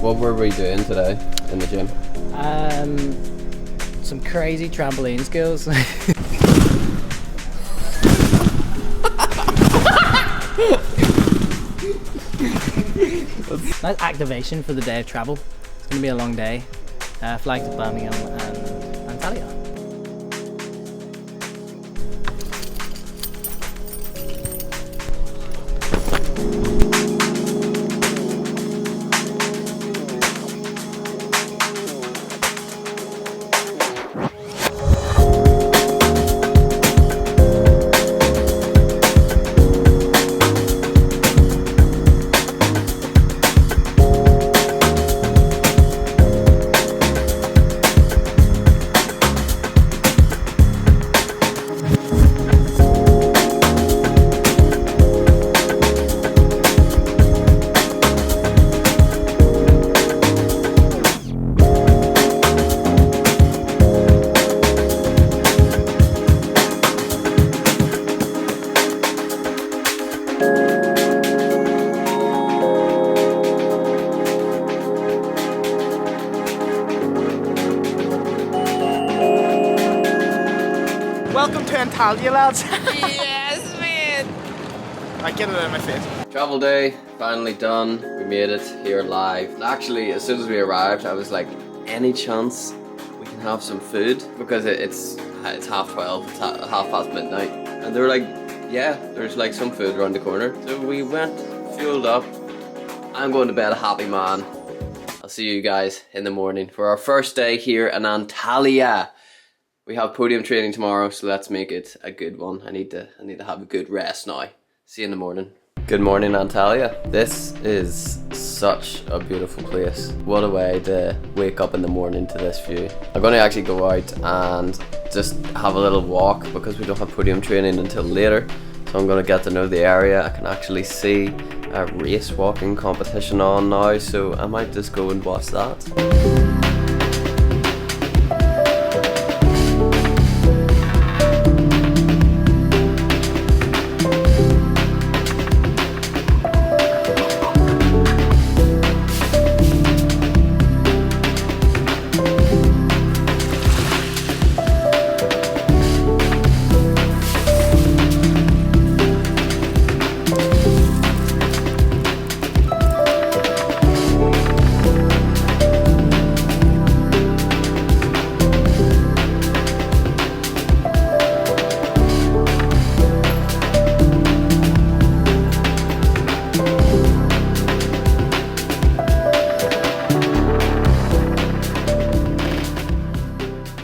What were we doing today in the gym? Some crazy trampoline skills. Nice activation for the day of travel. It's going to be a long day. Flying to Birmingham and Antalya. Welcome to Antalya, lads. Yes, man. Right, get it out of my face. Travel day, finally done. We made it here live. Actually, as soon as we arrived, I was like, any chance we can have some food? Because it's 12:30, it's midnight. And they were like, yeah, there's like some food around the corner. So we went, fueled up. I'm going to bed a happy man. I'll see you guys in the morning for our first day here in Antalya. We have podium training tomorrow, so let's make it a good one. I need to have a good rest now. See you in the morning. Good morning, Antalya. This is such a beautiful place. What a way to wake up in the morning to this view. I'm going to actually go out and just have a little walk because we don't have podium training until later. So I'm going to get to know the area. I can actually see a race walking competition on now, so I might just go and watch that.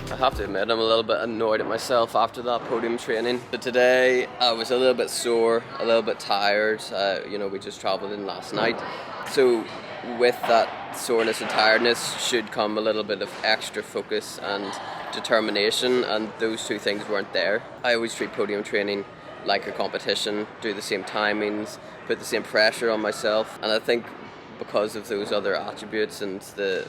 I have to admit I'm a little bit annoyed at myself after that podium training. But today I was a little bit sore, a little bit tired. You know, we just travelled in last night. So with that soreness and tiredness should come a little bit of extra focus and determination, and those two things weren't there. I always treat podium training like a competition, do the same timings, put the same pressure on myself, and I think because of those other attributes and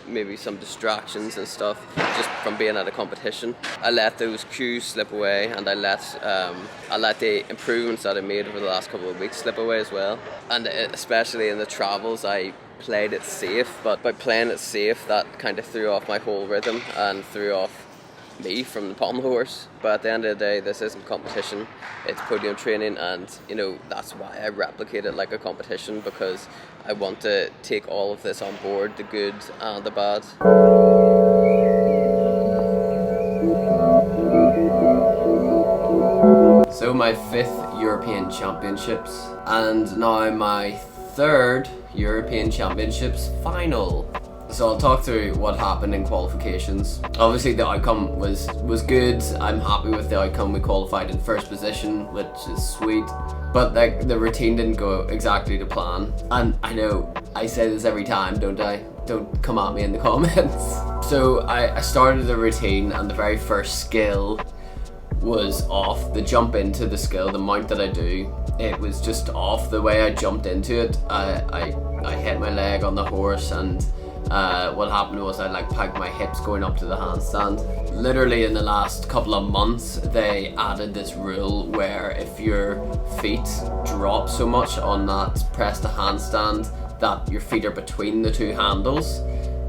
maybe some distractions and stuff just from being at a competition, I let those cues slip away, and I let the improvements that I made over the last couple of weeks slip away as well. And especially in the travels, I played it safe, but by playing it safe, that kind of threw off my whole rhythm and threw off me from the pommel horse. But at the end of the day, this isn't competition, it's podium training, and you know, that's why I replicate it like a competition, because I want to take all of this on board, the good and the bad. So my 5th European Championships, and now my 3rd European Championships final. So I'll talk through what happened in qualifications. Obviously the outcome was good. I'm happy with the outcome. We qualified in 1st position, which is sweet. But like, the routine didn't go exactly to plan. And I know I say this every time, don't I? Don't come at me in the comments. So I started the routine, and the very first skill was off. The jump into the skill, the mount that I do, it was just off. The way I jumped into it, I hit my leg on the horse, and what happened was I pegged my hips going up to the handstand. Literally in the last couple of months, they added this rule where if your feet drop so much on that press to handstand, that your feet are between the two handles,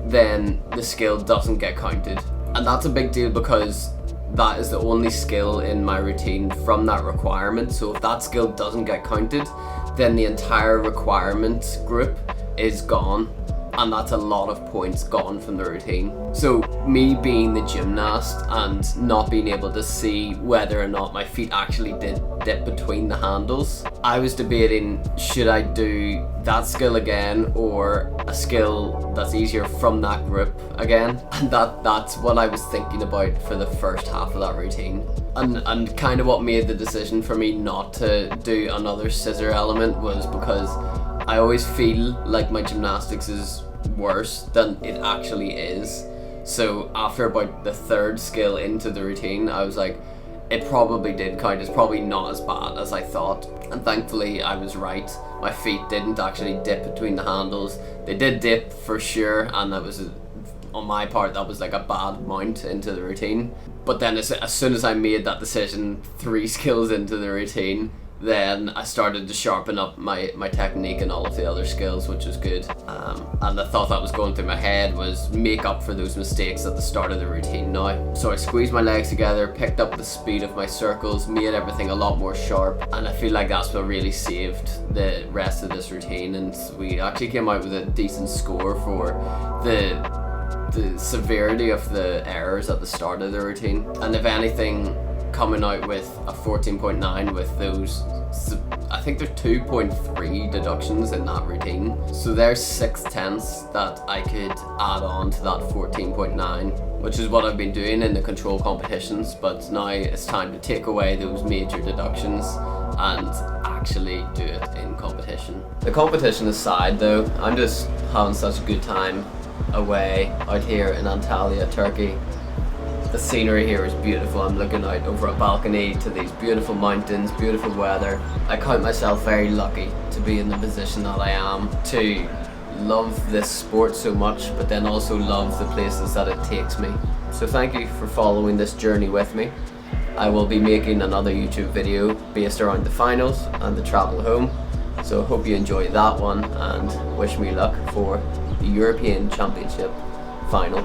then the skill doesn't get counted. And that's a big deal because that is the only skill in my routine from that requirement. So if that skill doesn't get counted, then the entire requirement group is gone, and that's a lot of points gone from the routine. So me being the gymnast and not being able to see whether or not my feet actually did dip between the handles, I was debating, should I do that skill again or a skill that's easier from that group again? And that's what I was thinking about for the first half of that routine. And kind of what made the decision for me not to do another scissor element was because I always feel like my gymnastics is worse than it actually is. So after about the third skill into the routine, I was like, it probably did count. It's probably not as bad as I thought. And thankfully I was right. My feet didn't actually dip between the handles. They did dip for sure, and that was, on my part, that was like a bad mount into the routine. But then as soon as I made that decision 3 skills into the routine, then I started to sharpen up my technique and all of the other skills, which was good. And the thought that was going through my head was make up for those mistakes at the start of the routine now. So I squeezed my legs together, picked up the speed of my circles, made everything a lot more sharp, and I feel like that's what really saved the rest of this routine. And we actually came out with a decent score for the severity of the errors at the start of the routine. And if anything, coming out with a 14.9 with those, I think there's 2.3 deductions in that routine. So there's 6/10 that I could add on to that 14.9, which is what I've been doing in the control competitions, but now it's time to take away those major deductions and actually do it in competition. The competition aside though, I'm just having such a good time away out here in Antalya, Turkey. The scenery here is beautiful. I'm looking out over a balcony to these beautiful mountains, beautiful weather. I count myself very lucky to be in the position that I am, to love this sport so much, but then also love the places that it takes me. So thank you for following this journey with me. I will be making another YouTube video based around the finals and the travel home. So hope you enjoy that one, and wish me luck for the European Championship final.